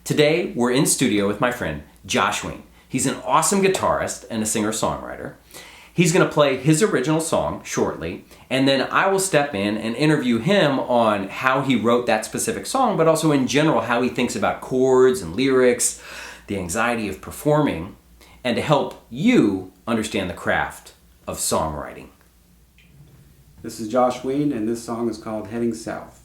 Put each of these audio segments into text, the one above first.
Today, we're in studio with my friend, Josh Wien. He's an awesome guitarist and a singer-songwriter. He's going to play his original song shortly, and then I will step in and interview him on how he wrote that specific song, but also in general how he thinks about chords and lyrics, the anxiety of performing, and to help you understand the craft of songwriting. This is Josh Wien, and this song is called Heading South.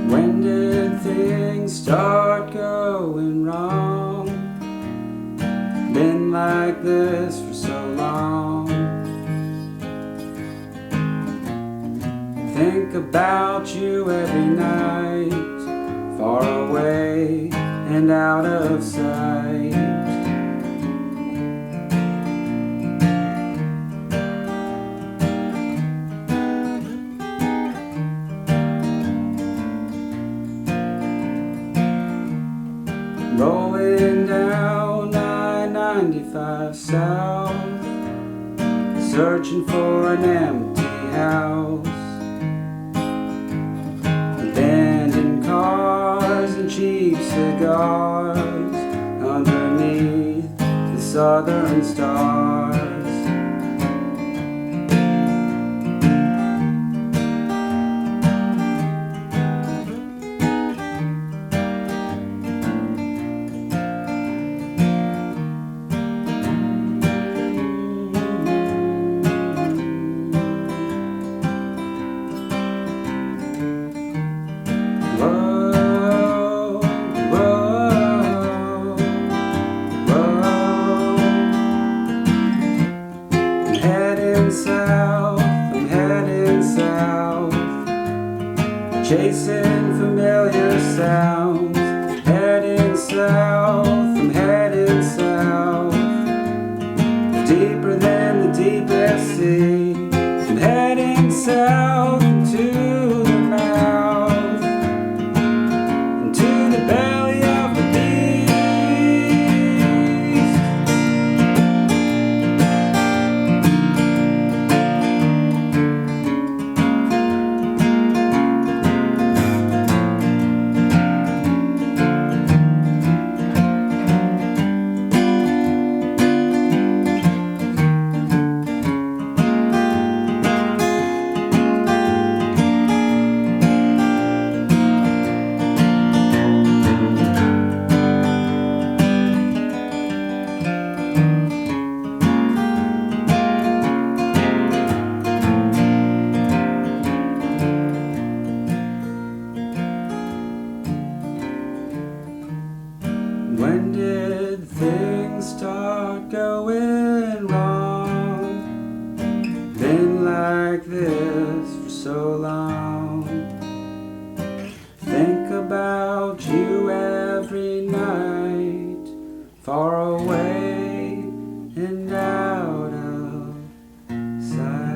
When did things start going wrong? Been like this for so long. Think about you every night, far away and out of sight. Rolling down I-95 south, searching for an empty house. Abandoned cars and cheap cigars underneath the southern stars. Chasing familiar sounds, heading south, I'm heading south, deeper than the deepest sea, I'm heading south into the mouth, into the belly of the beast. When did things start going wrong? Been like this for so long. Think about you every night, far away and out of sight.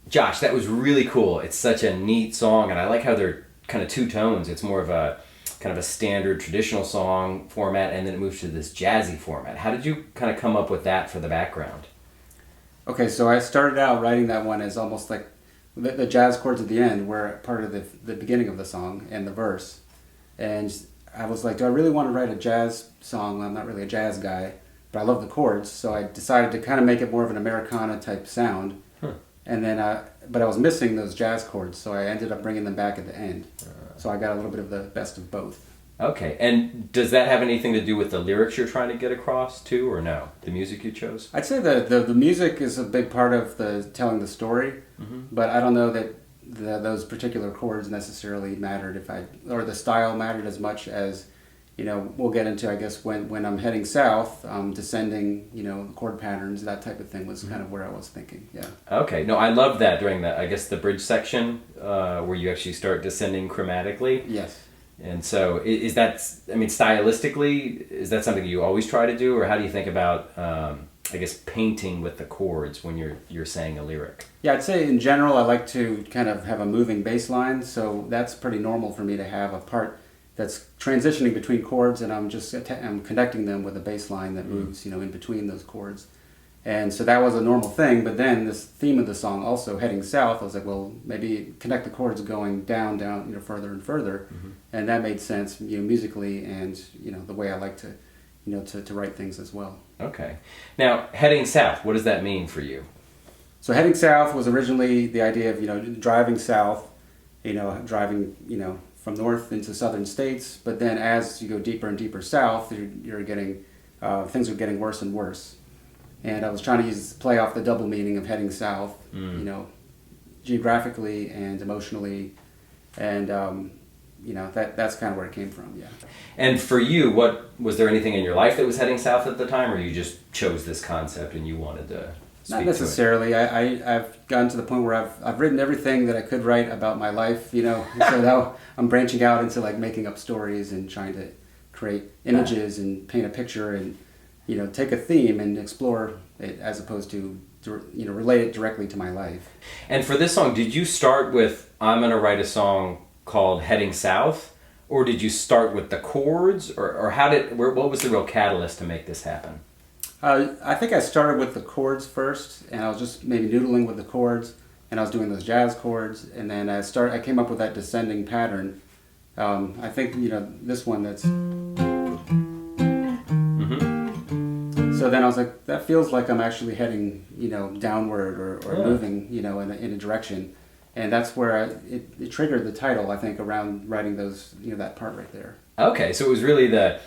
Josh, that was really cool. It's such a neat song, and I like how they're kind of two tones. It's more of a kind of a standard traditional song format, and then it moves to this jazzy format. How did you kind of come up with that for the background? Okay, so I started out writing that one as almost like the jazz chords at the end were part of the beginning of the song and the verse. And I was like, do I really want to write a jazz song? I'm not really a jazz guy, but I love the chords, so I decided to kind of make it more of an Americana type sound. And then, but I was missing those jazz chords, so I ended up bringing them back at the end. So I got a little bit of the best of both. Okay, and does that have anything to do with the lyrics you're trying to get across too, or no? The music you chose? I'd say the music is a big part of the telling the story, but I don't know that those particular chords necessarily mattered or the style mattered as much as, we'll get into, I guess, when I'm heading south, descending, chord patterns, that type of thing was kind of where I was thinking, yeah. Okay, no, I love that during the bridge section, where you actually start descending chromatically. Yes. And so is that, stylistically, is that something you always try to do, or how do you think about, I guess, painting with the chords when you're saying a lyric? Yeah, I'd say in general I like to kind of have a moving bass line, so that's pretty normal for me to have a part that's transitioning between chords, and I'm connecting them with a bass line that moves, in between those chords. And so that was a normal thing, but then this theme of the song also heading south, I was like, well, maybe connect the chords going down, further and further. And that made sense, musically, and, the way I like to, to write things as well. Okay. Now, heading south, what does that mean for you? So heading south was originally the idea of, driving south, driving, from north into southern states, but then as you go deeper and deeper south, you're getting, things are getting worse and worse. And I was trying to play off the double meaning of heading south, geographically and emotionally, and that's kind of where it came from. Yeah. And for you, was there anything in your life that was heading south at the time, or you just chose this concept and you wanted to speak Not necessarily. to it? I've gotten to the point where I've written everything that I could write about my life, so now I'm branching out into like making up stories and trying to create images and paint a picture and take a theme and explore it as opposed to, relate it directly to my life. And for this song, did you start with, I'm going to write a song called Heading South, or did you start with the chords, or what was the real catalyst to make this happen? I think I started with the chords first, and I was just maybe noodling with the chords, and I was doing those jazz chords, and then I came up with that descending pattern. I think, this one that's... So then I was like, that feels like I'm actually heading, downward or moving, in a direction. And that's where it triggered the title, I think, around writing those, that part right there. Okay, so it was really the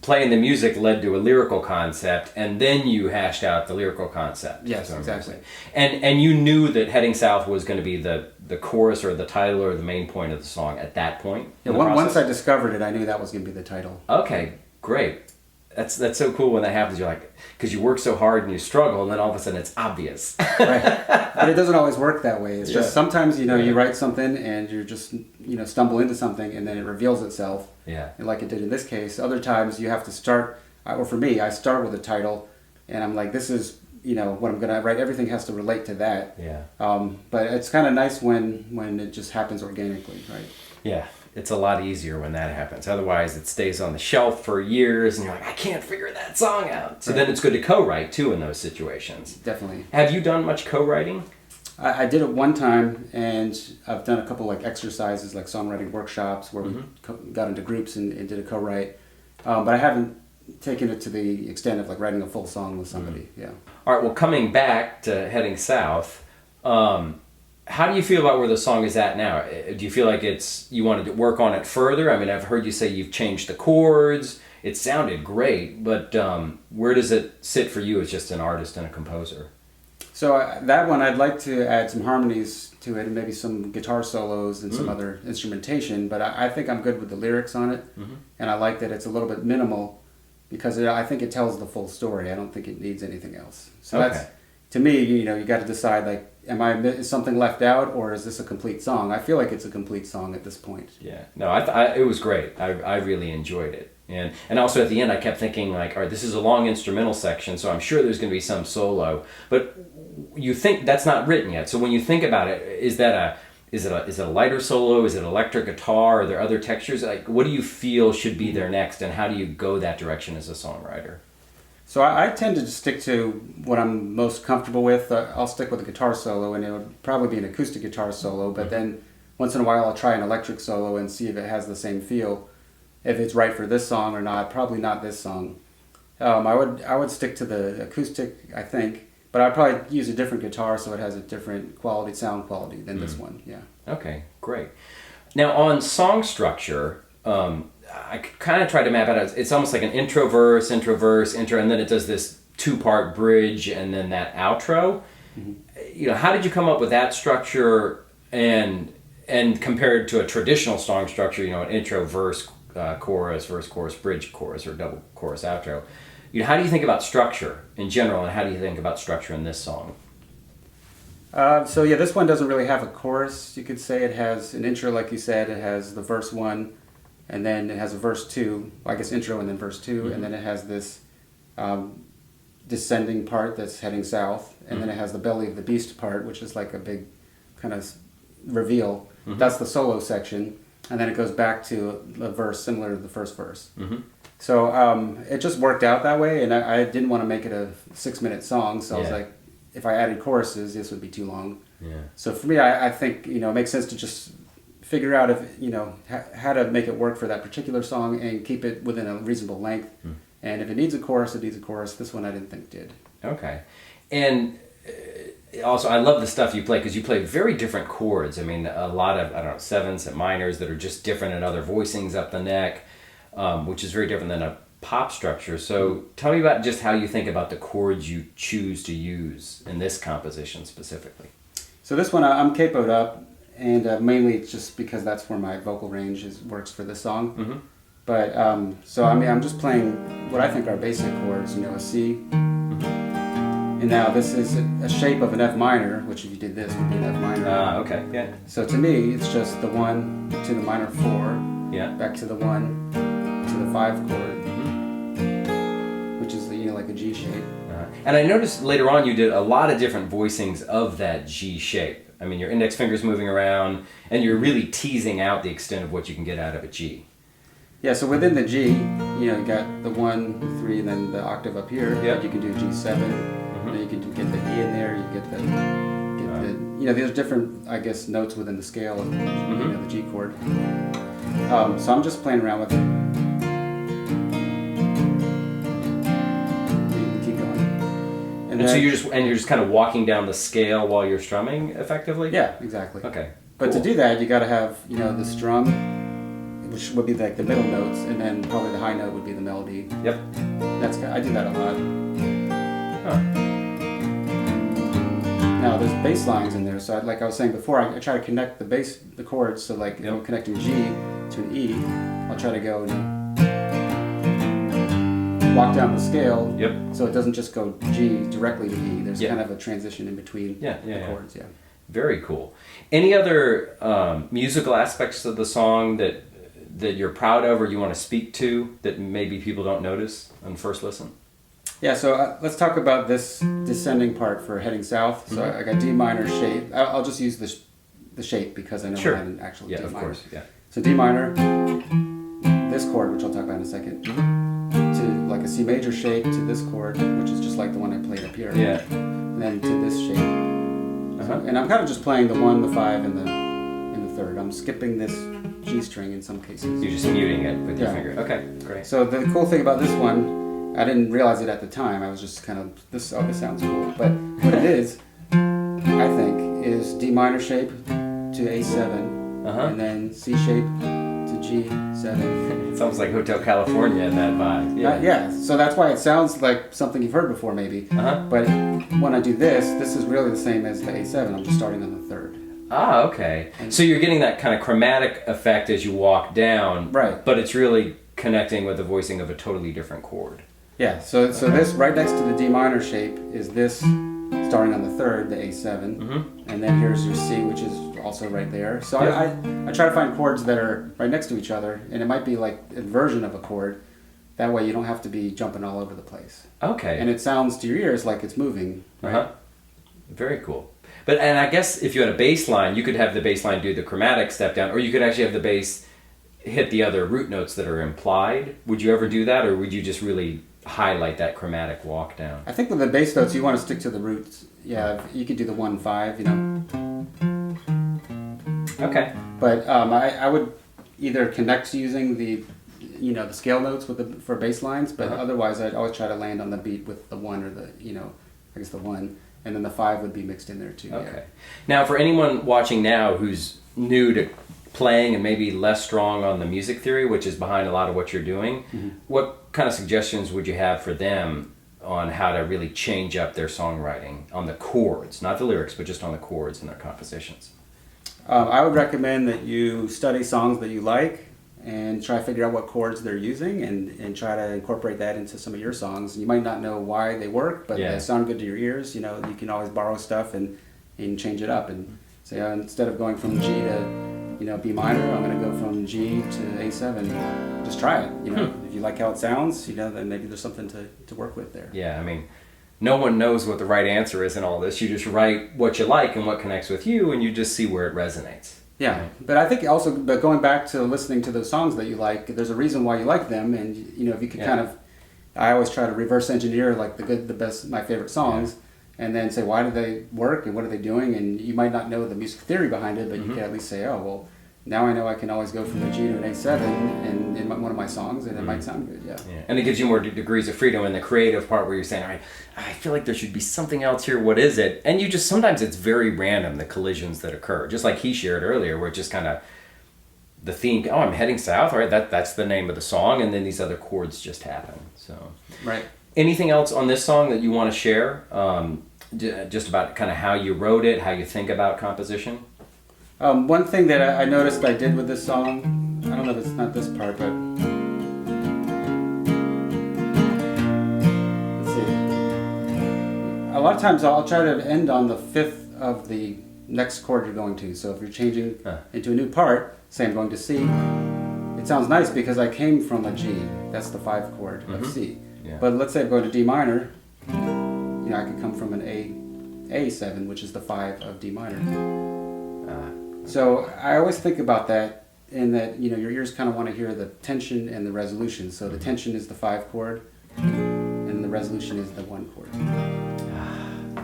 playing the music led to a lyrical concept, and then you hashed out the lyrical concept. Yes, exactly. And you knew that Heading South was going to be the chorus or the title or the main point of the song at that point? Yeah, once I discovered it, I knew that was going to be the title. Okay, great. That's so cool when that happens. You're like, because you work so hard and you struggle, and then all of a sudden it's obvious. Right. But it doesn't always work that way. It's just sometimes, you write something and you just, stumble into something and then it reveals itself. Yeah. Like it did in this case. Other times you have to start, or for me, I start with a title and I'm like, this is, what I'm going to write. Everything has to relate to that. Yeah. But it's kind of nice when it just happens organically, right? Yeah. It's a lot easier when that happens. Otherwise, it stays on the shelf for years, and you're like, I can't figure that song out. So then it's good to co-write, too, in those situations. Definitely. Have you done much co-writing? I did it one time, and I've done a couple like exercises, like songwriting workshops, where we got into groups and did a co-write. But I haven't taken it to the extent of like writing a full song with somebody. Yeah. All right, well, coming back to Heading South, how do you feel about where the song is at now? Do you feel like you wanted to work on it further? I mean, I've heard you say you've changed the chords. It sounded great, but where does it sit for you as just an artist and a composer? So that one, I'd like to add some harmonies to it and maybe some guitar solos and some other instrumentation, but I think I'm good with the lyrics on it, and I like that it's a little bit minimal because I think it tells the full story. I don't think it needs anything else. So that's, to me, you got to decide, like, is something left out, or is this a complete song? I feel like it's a complete song at this point. Yeah, no, it was great. I really enjoyed it, and also at the end, I kept thinking like, all right, this is a long instrumental section, so I'm sure there's going to be some solo. But you think that's not written yet. So when you think about it, is it a lighter solo? Is it electric guitar? Are there other textures? Like, what do you feel should be there next, and how do you go that direction as a songwriter? So I tend to just stick to what I'm most comfortable with. I'll stick with a guitar solo, and it would probably be an acoustic guitar solo, but then once in a while I'll try an electric solo and see if it has the same feel, if it's right for this song or not. Probably not this song. I would stick to the acoustic, I think, but I'd probably use a different guitar so it has a different sound quality than this one. Yeah. Okay, great. Now on song structure, I kind of tried to map it out. It's almost like an intro, verse, intro, and then it does this two-part bridge and then that outro. How did you come up with that structure and compared to a traditional song structure, an intro, verse, chorus, bridge, chorus, or double chorus, outro? How do you think about structure in general, and how do you think about structure in this song? So this one doesn't really have a chorus. You could say it has an intro, like you said. It has the verse 1. And then it has a verse 2, I guess intro and then verse 2, and then it has this descending part that's heading south, and then it has the belly of the beast part, which is like a big kind of reveal. That's the solo section, and then it goes back to a verse similar to the first verse. So it just worked out that way, and I didn't want to make it a 6-minute song, so I was like, if I added choruses, this would be too long. So for me, I think, you know, it makes sense to just figure out if, you know, how to make it work for that particular song and keep it within a reasonable length. And if it needs a chorus, it needs a chorus. This one I didn't think did. Okay. And also, I love the stuff you play because you play very different chords. I mean, a lot of, I don't know, sevenths and minors that are just different, and other voicings up the neck, which is very different than a pop structure. So tell me about just how you think about the chords you choose to use in this composition specifically. So this one, I'm capoed up, and mainly it's just because that's where my vocal range works for this song. But, so I mean, I'm just playing what I think are basic chords, you know, a C. And now this is a shape of an F minor, which if you did this would be an F minor. Okay, yeah. So to me, it's just the 1 to the minor 4, back to the 1 to the 5 chord, which is, you know, like a G shape. And I noticed later on you did a lot of different voicings of that G shape. I mean, your index finger's moving around, and you're really teasing out the extent of what you can get out of a G. Yeah, so within the G, you know, you got the 1, 3, and then the octave up here. You can do G7, and then you can get the E in there, you get the you know, there's different, I guess, notes within the scale of, you know, the G chord. So I'm just playing around with it. And so you're just kind of walking down the scale while you're strumming, effectively? Yeah, exactly. Okay. But to do that, you got to have, you know, the strum, which would be like the middle notes, and then probably the high note would be the melody. Yep. I do that a lot. Now there's bass lines in there, so like I was saying before, I try to connect the chords. So like if I'm connecting G to an E, I'll try to go and walk down the scale, so it doesn't just go G directly to E. There's kind of a transition in between the chords. Very cool. Any other musical aspects of the song that you're proud of or you want to speak to that maybe people don't notice on first listen? Yeah, so let's talk about this descending part for heading south. So I got D minor shape. I'll just use the shape because I know I had an actual D minor. Of course. So D minor, this chord, which I'll talk about in a second, to like a C major shape to this chord, which is just like the one I played up here. And then to this shape. And I'm kind of just playing the 1, the 5, and the 3rd. I'm skipping this G string in some cases. You're just muting it with your finger. Okay, great. So the cool thing about this one, I didn't realize it at the time. I was just kind of, this sounds cool. But what it is, I think, is D minor shape to A7, and then C shape to G7. It sounds like Hotel California in that vibe. So that's why it sounds like something you've heard before maybe. But when I do this is really the same as the A7. I'm just starting on the 3rd. Okay. So you're getting that kind of chromatic effect as you walk down, but it's really connecting with the voicing of a totally different chord. Yeah, so this right next to the D minor shape is this starting on the 3rd, the A7, and then here's your C, which is also right there. So I try to find chords that are right next to each other, and it might be like a version of a chord. That way you don't have to be jumping all over the place. Okay. And it sounds to your ears like it's moving, right? Very cool. And I guess if you had a bass line, you could have the bass line do the chromatic step down, or you could actually have the bass hit the other root notes that are implied. Would you ever do that, or would you just really highlight that chromatic walk down? I think with the bass notes, you want to stick to the roots. Yeah, you could do the 1-5, you know. Okay. But I would either connect using the scale notes for bass lines, but otherwise I'd always try to land on the beat with the 1 or the 1. And then the 5 would be mixed in there too. Okay. Now, for anyone watching now who's new to playing and maybe less strong on the music theory, which is behind a lot of what you're doing, what kind of suggestions would you have for them on how to really change up their songwriting on the chords, not the lyrics, but just on the chords in their compositions? I would recommend that you study songs that you like and try to figure out what chords they're using and try to incorporate that into some of your songs. You might not know why they work, but they sound good to your ears. You know, you can always borrow stuff and change it up and say, instead of going from G to B minor, I'm going to go from G to A7. Just try it. If you like how it sounds, then maybe there's something to work with there. Yeah, I mean, no one knows what the right answer is in all this. You just write what you like and what connects with you, and you just see where it resonates. Yeah, but I think also, but going back to listening to those songs that you like, there's a reason why you like them, and you know, if you could kind of, I always try to reverse engineer like the good, the best, my favorite songs, and then say why do they work and what are they doing, and you might not know the music theory behind it, but you can at least say, oh well, now I know I can always go from a G to an A7 in one of my songs, and it might sound good. Yeah. And it gives you more degrees of freedom in the creative part where you're saying, all right, I feel like there should be something else here. What is it? And you just, sometimes it's very random, the collisions that occur. Just like he shared earlier, where it's just kind of the theme, oh, I'm heading south. All right, that's the name of the song. And then these other chords just happen. So, right. Anything else on this song that you want to share? Just about kind of how you wrote it, how you think about composition? One thing that I noticed I did with this song, I don't know if it's not this part, but let's see. A lot of times I'll try to end on the fifth of the next chord you're going to. So if you're changing into a new part, say I'm going to C, it sounds nice because I came from a G. That's the 5 chord of C. Yeah. But let's say I'm going to D minor, you know, I could come from an A7, which is the 5 of D minor. So I always think about that, in that, you know, your ears kind of want to hear the tension and the resolution. So the tension is the 5 chord, and the resolution is the 1 chord.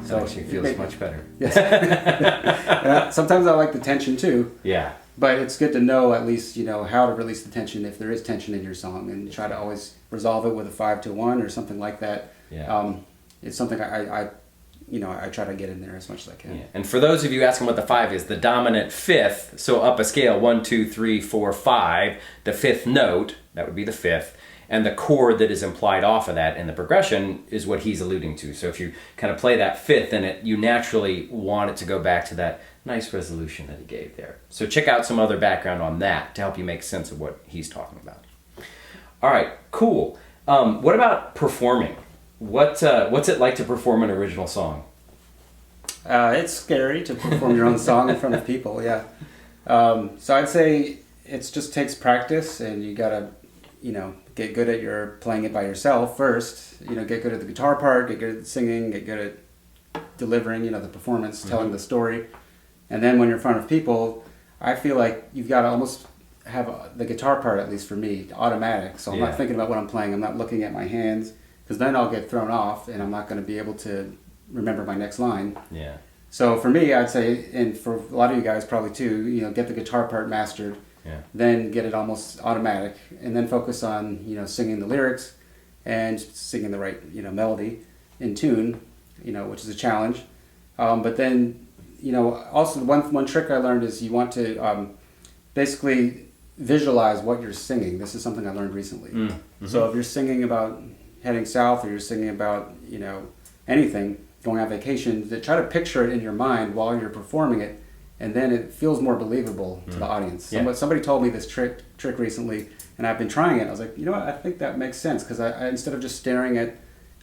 So actually feels much better. Yes. Sometimes I like the tension too. Yeah. But it's good to know at least, you know, how to release the tension if there is tension in your song, and try to always resolve it with a 5 to 1 or something like that. Yeah. It's something I try to get in there as much as I can. Yeah. And for those of you asking what the 5 is, the dominant fifth, so up a scale, 1, 2, 3, 4, 5, the fifth note, that would be the fifth, and the chord that is implied off of that in the progression is what he's alluding to. So if you kind of play that fifth, then you naturally want it to go back to that nice resolution that he gave there. So check out some other background on that to help you make sense of what he's talking about. All right, cool. What about performing? What's it like to perform an original song? It's scary to perform your own song in front of people, yeah. So I'd say it just takes practice, and you gotta, you know, get good at your playing it by yourself first. You know, get good at the guitar part, get good at singing, get good at delivering, you know, the performance, telling the story. And then when you're in front of people, I feel like you've got to almost have the guitar part, at least for me, automatic. So I'm not thinking about what I'm playing. I'm not looking at my hands, because then I'll get thrown off and I'm not going to be able to remember my next line. Yeah. So for me, I'd say, and for a lot of you guys probably too, you know, get the guitar part mastered, then get it almost automatic, and then focus on, you know, singing the lyrics and singing the right, you know, melody in tune, you know, which is a challenge. But then, you know, also one trick I learned is you want to basically visualize what you're singing. This is something I learned recently. So if you're singing about heading south, or you're singing about, you know, anything, going on vacation, to try to picture it in your mind while you're performing it, and then it feels more believable to the audience. Somebody told me this trick recently, and I've been trying it. I was like, you know what, I think that makes sense, because I instead of just staring at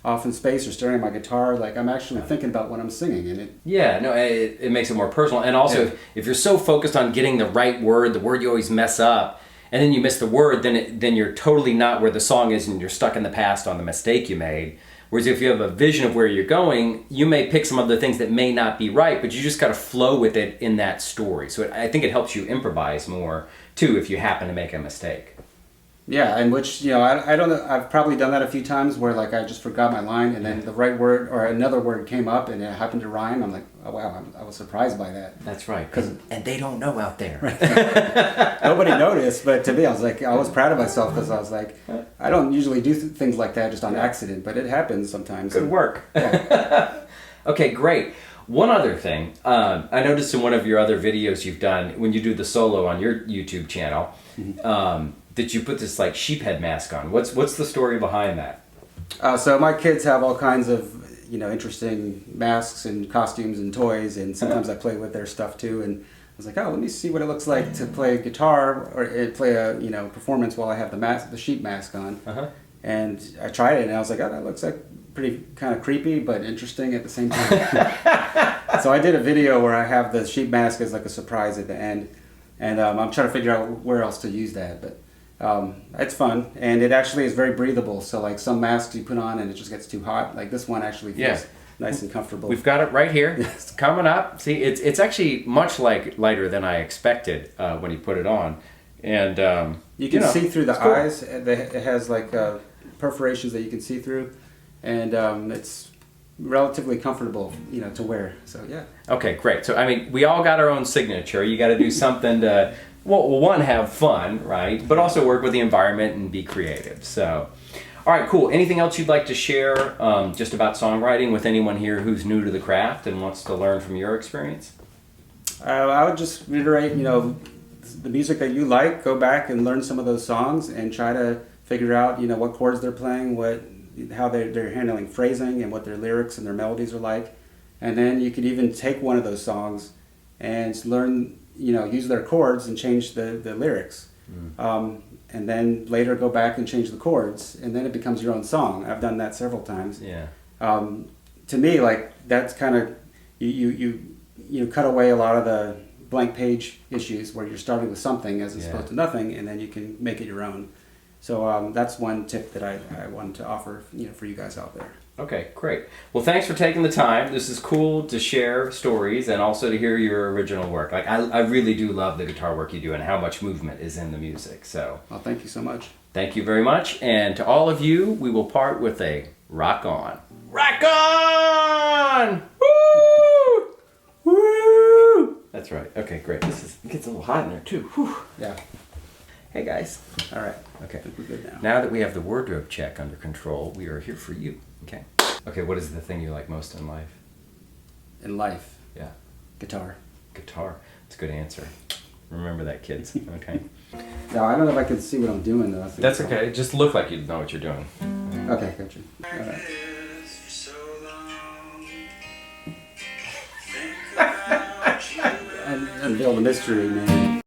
off in space or staring at my guitar, like I'm actually thinking about what I'm singing, and it. Yeah, no, it makes it more personal, and also if you're so focused on getting the right word, the word you always mess up, and then you miss the word, then you're totally not where the song is, and you're stuck in the past on the mistake you made. Whereas if you have a vision of where you're going, you may pick some other things that may not be right, but you just got to flow with it in that story. So I think it helps you improvise more too if you happen to make a mistake. Yeah, and which, you know, I don't know, I've probably done that a few times where like I just forgot my line, and then the right word or another word came up and it happened to rhyme. I'm like, oh wow, I was surprised by that. That's right. And they don't know out there. Nobody noticed, but to me, I was proud of myself, because I was like, I don't usually do things like that just on accident, but it happens sometimes. Good work. Yeah. Okay, great. One other thing, I noticed in one of your other videos you've done, when you do the solo on your YouTube channel, that you put this like sheep head mask on. What's the story behind that? So my kids have all kinds of, you know, interesting masks and costumes and toys, and sometimes I play with their stuff too. And I was like, oh, let me see what it looks like to play guitar or play a, you know, performance while I have the sheep mask on. And I tried it, and I was like, oh, that looks like pretty kind of creepy but interesting at the same time. So I did a video where I have the sheep mask as like a surprise at the end, and I'm trying to figure out where else to use that, but. It's fun, and it actually is very breathable. So like some masks you put on and it just gets too hot. Like this one actually feels nice and comfortable. We've got it right here. It's coming up. See, it's actually much lighter than I expected when you put it on. And you can see through the eyes. It has like perforations that you can see through, and it's relatively comfortable, to wear. So yeah. Okay, great. So I mean, we all got our own signature. You got to do something to, well, one, have fun, right? But also work with the environment and be creative. So, all right, cool. Anything else you'd like to share just about songwriting with anyone here who's new to the craft and wants to learn from your experience? I would just reiterate, the music that you like, go back and learn some of those songs and try to figure out, what chords they're playing, how they're handling phrasing and what their lyrics and their melodies are like. And then you could even take one of those songs and learn, use their chords and change the lyrics. And then later go back and change the chords, and then it becomes your own song. I've done that several times. Yeah. To me, like, that's kind of, you cut away a lot of the blank page issues where you're starting with something as opposed to nothing, and then you can make it your own. So that's one tip that I wanted to offer, for you guys out there. Okay, great. Well, thanks for taking the time. This is cool to share stories and also to hear your original work. Like, I really do love the guitar work you do and how much movement is in the music. So, well, thank you so much. Thank you very much. And to all of you, we will part with a rock on. Rock on! Woo! Woo! That's right. Okay, great. It gets a little hot in there too. Whew. Yeah. Hey guys. All right. Okay. I think we're good now. Now that we have the wardrobe check under control, we are here for you. Okay. Okay, what is the thing you like most in life? In life? Yeah. Guitar. Guitar. It's a good answer. Remember that, kids. Okay. No, I don't know if I can see what I'm doing though. That's okay. Just look like you know what you're doing. Okay, gotcha. All right. Unveil the mystery, man.